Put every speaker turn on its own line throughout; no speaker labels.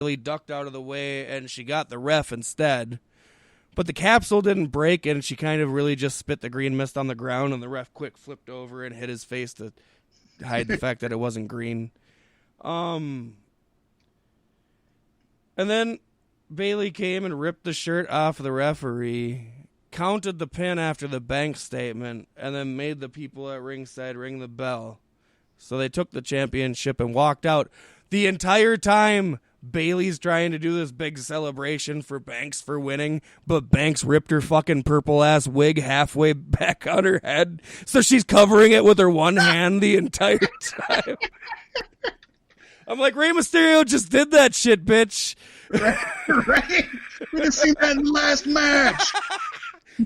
Bayley ducked out of the way, and she got the ref instead. But the capsule didn't break, and she kind of really just spit the green mist on the ground, and the ref quick flipped over and hit his face to hide the fact that it wasn't green. And then Bayley came and ripped the shirt off the referee, counted the pin after the bank statement, and then made the people at ringside ring the bell. So they took the championship and walked out. The entire time, Bayley's trying to do this big celebration for Banks for winning, but Banks ripped her fucking purple-ass wig halfway back on her head, so she's covering it with her one hand the entire time. I'm like, Rey Mysterio just did that shit, bitch.
Right? We didn't see that in the last match.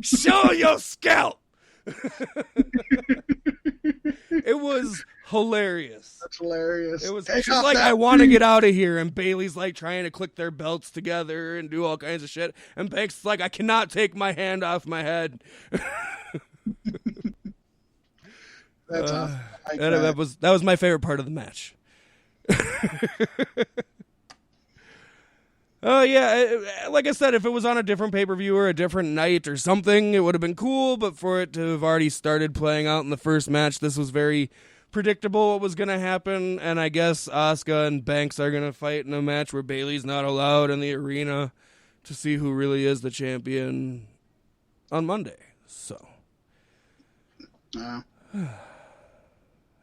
Show your scalp. It was hilarious.
That's hilarious.
It was. She's like, I want to get out of here, and Bayley's like trying to click their belts together and do all kinds of shit, and Banks is like, I cannot take my hand off my head.
That's awesome.
That was my favorite part of the match. Oh, yeah, like I said, if it was on a different pay-per-view or a different night or something, it would have been cool, but for it to have already started playing out in the first match, this was very predictable what was going to happen, and I guess Asuka and Banks are going to fight in a match where Bayley's not allowed in the arena to see who really is the champion on Monday, so.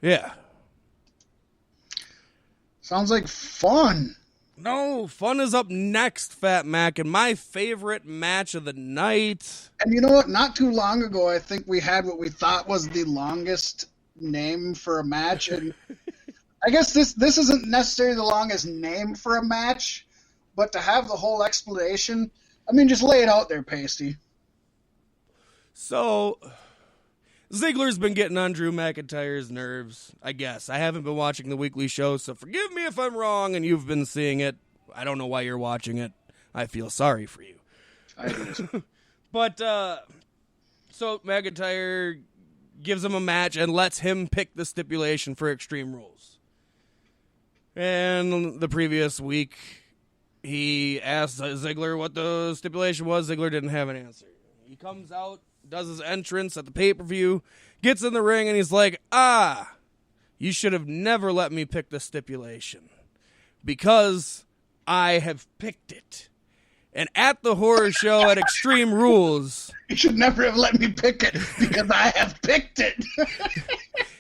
Yeah.
Sounds like fun.
No, fun is up next, Fat Mack, and my favorite match of the night.
And you know what? Not too long ago, I think we had what we thought was the longest name for a match. And I guess this isn't necessarily the longest name for a match, but to have the whole explanation, I mean, just lay it out there, Paystee.
So, Ziggler's been getting on Drew McIntyre's nerves, I guess. I haven't been watching the weekly show, so forgive me if I'm wrong and you've been seeing it. I don't know why you're watching it. I feel sorry for you.
I do.
But, so McIntyre gives him a match and lets him pick the stipulation for Extreme Rules. And the previous week, he asked Ziggler what the stipulation was. Ziggler didn't have an answer. He comes out, does his entrance at the pay-per-view, gets in the ring, and he's like, you should have never let me pick the stipulation because I have picked it. And at the horror show at Extreme Rules...
You should never have let me pick it because I have picked it.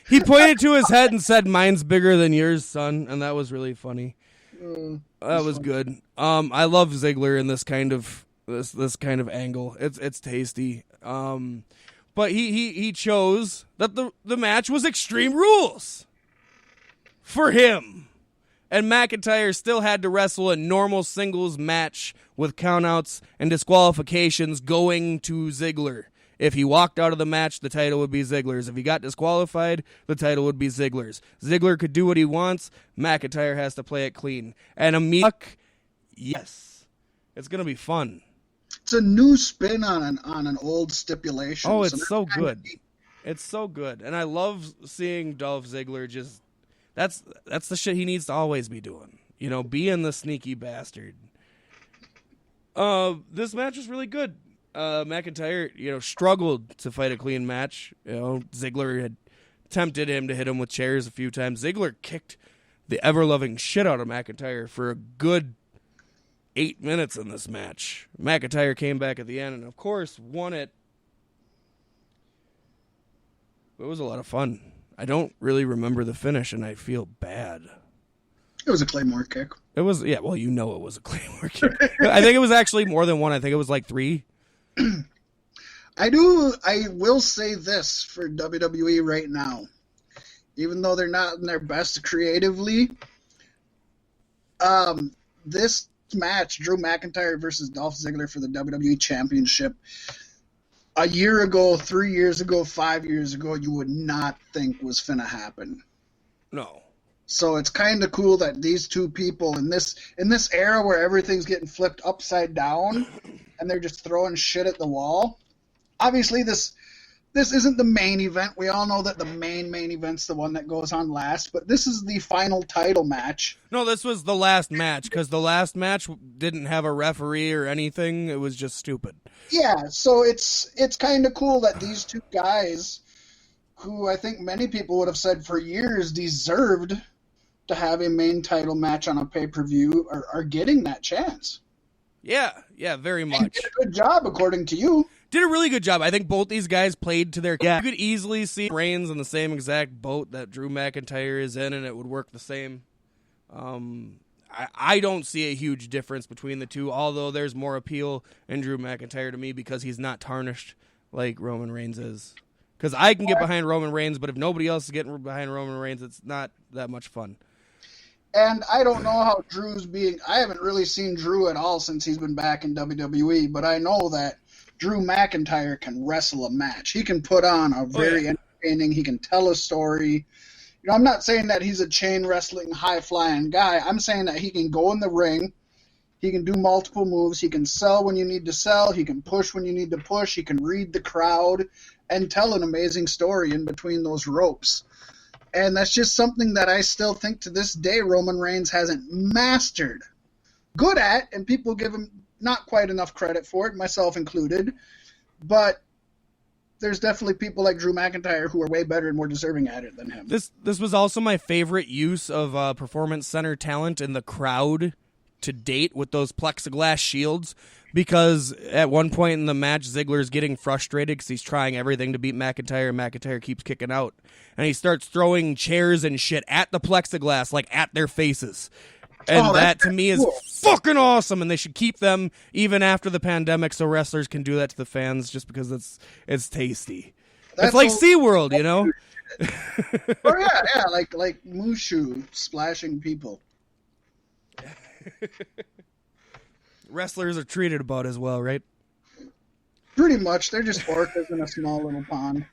He pointed to his head and said, mine's bigger than yours, son, and that was really funny. That was good. I love Ziggler in this kind of angle. It's tasty. But he chose that the match was Extreme Rules for him. And McIntyre still had to wrestle a normal singles match with countouts and disqualifications going to Ziggler. If he walked out of the match, the title would be Ziggler's. If he got disqualified, the title would be Ziggler's. Ziggler could do what he wants. McIntyre has to play it clean. And yes, it's going to be fun.
It's a new spin on an old stipulation.
Oh, it's so good. It's so good. And I love seeing Dolph Ziggler just... That's the shit he needs to always be doing. You know, being the sneaky bastard. This match was really good. McIntyre, struggled to fight a clean match. Ziggler had tempted him to hit him with chairs a few times. Ziggler kicked the ever-loving shit out of McIntyre for a good 8 minutes in this match. McIntyre came back at the end and, of course, won it. It was a lot of fun. I don't really remember the finish, and I feel bad.
It was a Claymore kick.
It was, yeah, well, it was a Claymore kick. I think it was actually more than one. I think it was like 3.
I will say this for WWE right now. Even though they're not in their best creatively, this match, Drew McIntyre versus Dolph Ziggler for the WWE Championship, a year ago, 3 years ago, 5 years ago, you would not think was finna happen.
No.
So it's kind of cool that these two people in this era where everything's getting flipped upside down and they're just throwing shit at the wall. Obviously, this this isn't the main event. We all know that the main event's the one that goes on last, but this is the final title match.
No, this was the last match, because the last match didn't have a referee or anything. It was just stupid.
Yeah, so it's kind of cool that these two guys, who I think many people would have said for years deserved to have a main title match on a pay-per-view, are getting that chance.
Yeah, very much.
And did a good job, according to you.
Did a really good job. I think both these guys played to their... Yeah. You could easily see Reigns in the same exact boat that Drew McIntyre is in, and it would work the same. I don't see a huge difference between the two, although there's more appeal in Drew McIntyre to me because he's not tarnished like Roman Reigns is. Because I can get behind Roman Reigns, but if nobody else is getting behind Roman Reigns, it's not that much fun.
And I don't know how Drew's being... I haven't really seen Drew at all since he's been back in WWE, but I know that Drew McIntyre can wrestle a match. He can put on a very entertaining... He can tell a story. You know, I'm not saying that he's a chain wrestling, high-flying guy. I'm saying that he can go in the ring. He can do multiple moves. He can sell when you need to sell. He can push when you need to push. He can read the crowd and tell an amazing story in between those ropes. And that's just something that I still think to this day Roman Reigns hasn't mastered. Good at, and people give him not quite enough credit for it, myself included. But there's definitely people like Drew McIntyre who are way better and more deserving at it than him.
This was also my favorite use of Performance Center talent in the crowd to date with those plexiglass shields, because at one point in the match, Ziggler's getting frustrated because he's trying everything to beat McIntyre, and McIntyre keeps kicking out. And he starts throwing chairs and shit at the plexiglass, like at their faces. And that, to me, is fucking awesome, and they should keep them even after the pandemic so wrestlers can do that to the fans just because it's tasty. It's like SeaWorld, you know?
Oh, yeah, like Mushu splashing people.
Wrestlers are treated about as well, right?
Pretty much. They're just orcas in a small little pond.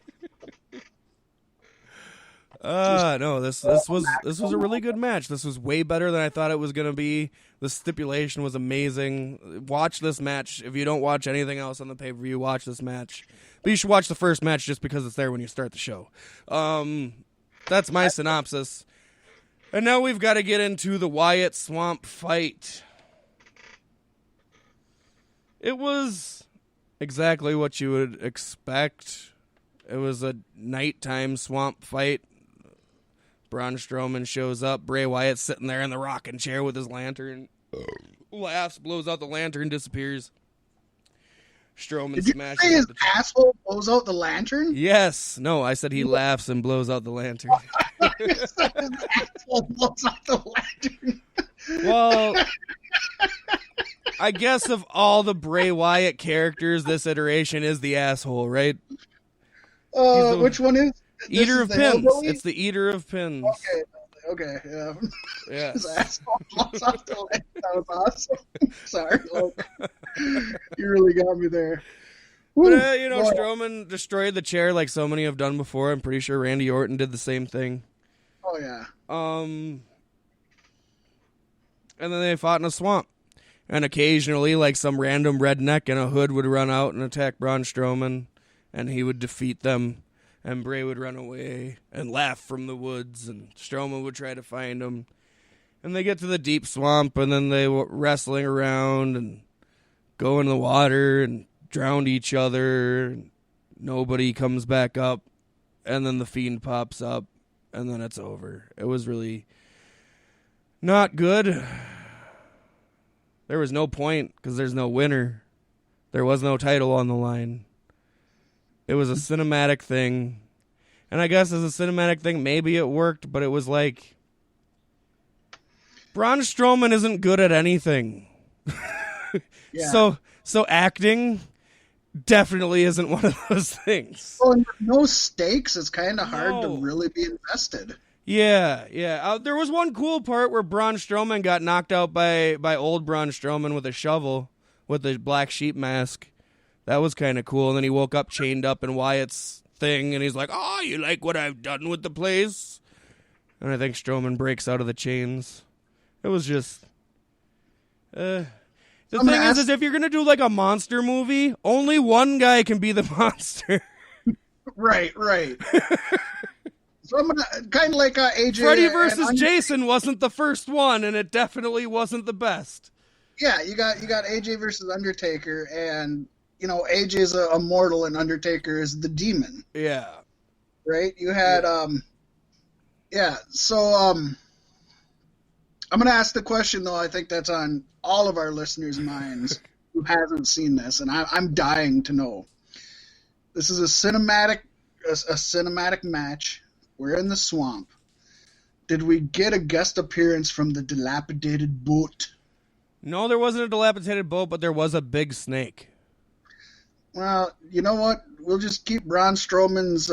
No, this was a really good match. This was way better than I thought it was going to be. The stipulation was amazing. Watch this match. If you don't watch anything else on the pay-per-view, watch this match. But you should watch the first match just because it's there when you start the show. That's my synopsis. And now we've got to get into the Wyatt Swamp fight. It was exactly what you would expect. It was a nighttime swamp fight. Braun Strowman shows up. Bray Wyatt's sitting there in the rocking chair with his lantern. Laughs, blows out the lantern, disappears. Strowman smashes.
Did you say his asshole blows out the lantern?
Yes. No, I said he laughs and blows out the lantern.
His asshole blows out the lantern.
Well, I guess of all the Bray Wyatt characters, this iteration is the asshole, right?
Which one is?
Eater of Pins. It's the Eater of Pins.
Okay, yeah.
Yes.
His asshole blows out the lantern. That was awesome. Sorry, Luke. You really got me there.
But, Strowman destroyed the chair like so many have done before. I'm pretty sure Randy Orton did the same thing.
Oh, yeah.
And then they fought in a swamp. And occasionally, like some random redneck in a hood would run out and attack Braun Strowman, and he would defeat them. And Bray would run away and laugh from the woods, and Strowman would try to find him. And they get to the deep swamp, and then they were wrestling around and go in the water and drown each other. And nobody comes back up, and then the Fiend pops up, and then it's over. It was really not good. There was no point because there's no winner. There was no title on the line. It was a cinematic thing. And I guess as a cinematic thing, maybe it worked, but it was like, Braun Strowman isn't good at anything.
Yeah.
So acting definitely isn't one of those things.
Well, and with no stakes, it's kind of hard to really be invested.
Yeah. There was one cool part where Braun Strowman got knocked out by old Braun Strowman with a shovel with the black sheep mask. That was kind of cool. And then he woke up chained up in Wyatt's thing, and he's like, "Oh, you like what I've done with the place?" And I think Strowman breaks out of the chains. It was just... The thing is if you're going to do like a monster movie, only one guy can be the monster.
Right. So I'm gonna kind of like AJ.
Freddy versus Jason wasn't the first one, and it definitely wasn't the best.
Yeah, you got AJ versus Undertaker, and AJ's a mortal and Undertaker is the demon.
Yeah.
Right. You had So I'm gonna ask the question though. I think that's on all of our listeners' minds who hasn't seen this, and I'm dying to know. This is a cinematic match. We're in the swamp. Did we get a guest appearance from the dilapidated boat?
No, there wasn't a dilapidated boat, but there was a big snake.
Well, you know what? We'll just keep Braun Strowman's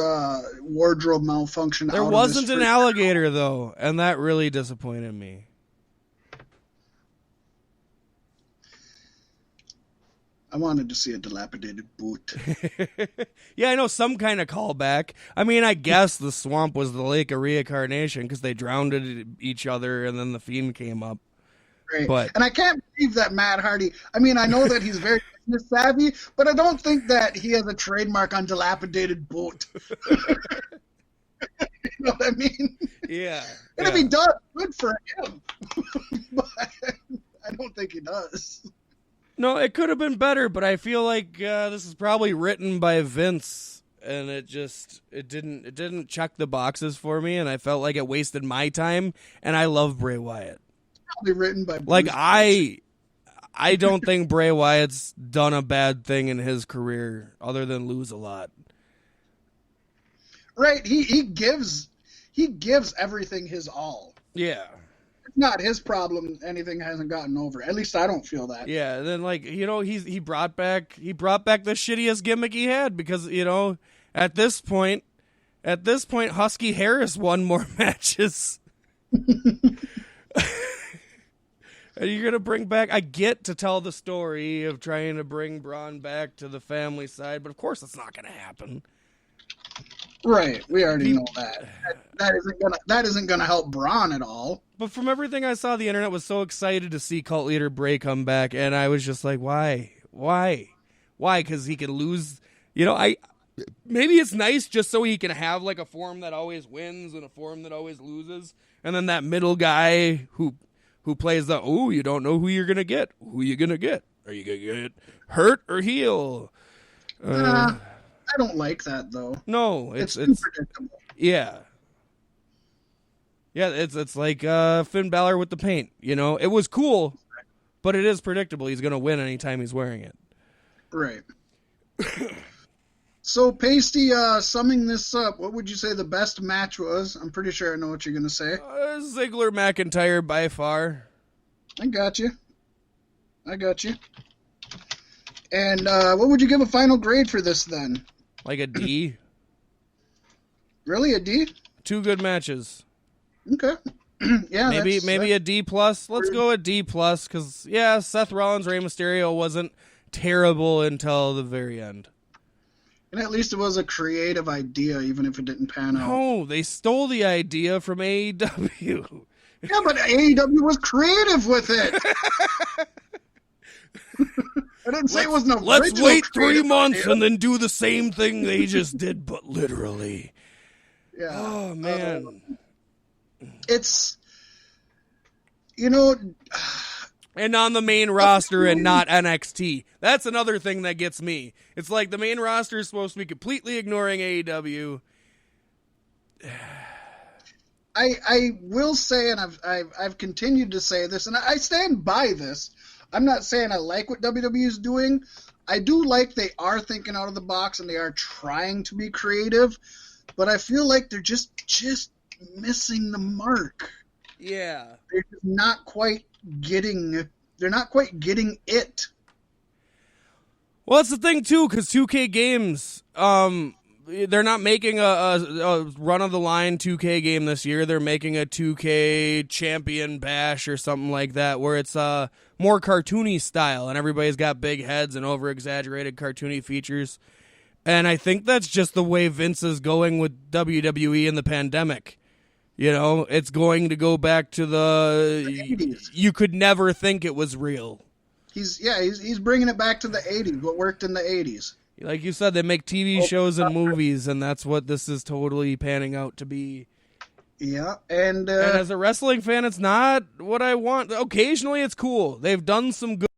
wardrobe malfunction
There
out
wasn't
of this
an alligator, though, and that really disappointed me.
I wanted to see a dilapidated boot.
Yeah, I know, some kind of callback. I mean, I guess the swamp was the lake of reincarnation because they drowned each other and then the Fiend came up.
Right. And I can't believe that Matt Hardy, I mean, I know that he's very business savvy, but I don't think that he has a trademark on dilapidated boat. You know what I mean?
Yeah.
And if he does, good for him. But I don't think he does.
No, it could have been better, but I feel like this is probably written by Vince, and it didn't check the boxes for me, and I felt like it wasted my time. And I love Bray Wyatt.
Probably written by Bruce
like I don't think Bray Wyatt's done a bad thing in his career other than lose a lot.
Right, he gives everything his all.
Yeah.
It's not his problem anything hasn't gotten over. At least I don't feel that.
Yeah, and then he brought back the shittiest gimmick he had because, at this point Husky Harris won more matches. And you're going to bring back, I get to tell the story of trying to bring Braun back to the family side, but of course it's not going to happen.
Right, we already know that. That isn't gonna help Braun at all.
But from everything I saw, the internet was so excited to see Cult Leader Bray come back, and I was just like, why? Because he can lose. Maybe it's nice just so he can have like a form that always wins and a form that always loses, and then that middle guy who plays you don't know who you're gonna get. Who you gonna get? Are you gonna get hurt or heel?
I don't like that though.
No, it's
predictable.
Yeah. Yeah, it's like Finn Balor with the paint. It was cool, but it is predictable. He's gonna win anytime he's wearing it.
Right. So, Paystee, summing this up, what would you say the best match was? I'm pretty sure I know what you're gonna say.
Ziggler McIntyre by far.
I got you. And what would you give a final grade for this then?
Like a D.
Really, a D?
2 good matches.
Okay. Yeah.
Maybe a D plus. Let's go a D plus because Seth Rollins, Rey Mysterio wasn't terrible until the very end.
And at least it was a creative idea, even if it didn't pan out.
No, they stole the idea from AEW.
Yeah, but AEW was creative with it. I didn't say it was no.
Let's wait 3 months and then do the same thing they just did, but literally.
Yeah.
Oh man.
It's
and on the main roster and not NXT. That's another thing that gets me. It's like the main roster is supposed to be completely ignoring AEW.
I will say, and I've continued to say this, and I stand by this. I'm not saying I like what WWE is doing. I do like they are thinking out of the box and they are trying to be creative, but I feel like they're just missing the mark.
Yeah.
They're just not quite getting. They're not quite getting it.
Well, that's the thing too, because 2K games, they're not making a run of the line 2K game this year. They're making a 2K Champion Bash or something like that, where it's more cartoony style, and everybody's got big heads and over exaggerated cartoony features. And I think that's just the way Vince is going with WWE in the pandemic. It's going to go back to the 80s. You could never think it was real.
He's bringing it back to the 80s, what worked in the 80s.
Like you said, they make TV shows and movies, and that's what this is totally panning out to be.
Yeah, and
as a wrestling fan, it's not what I want. Occasionally, it's cool. They've done some good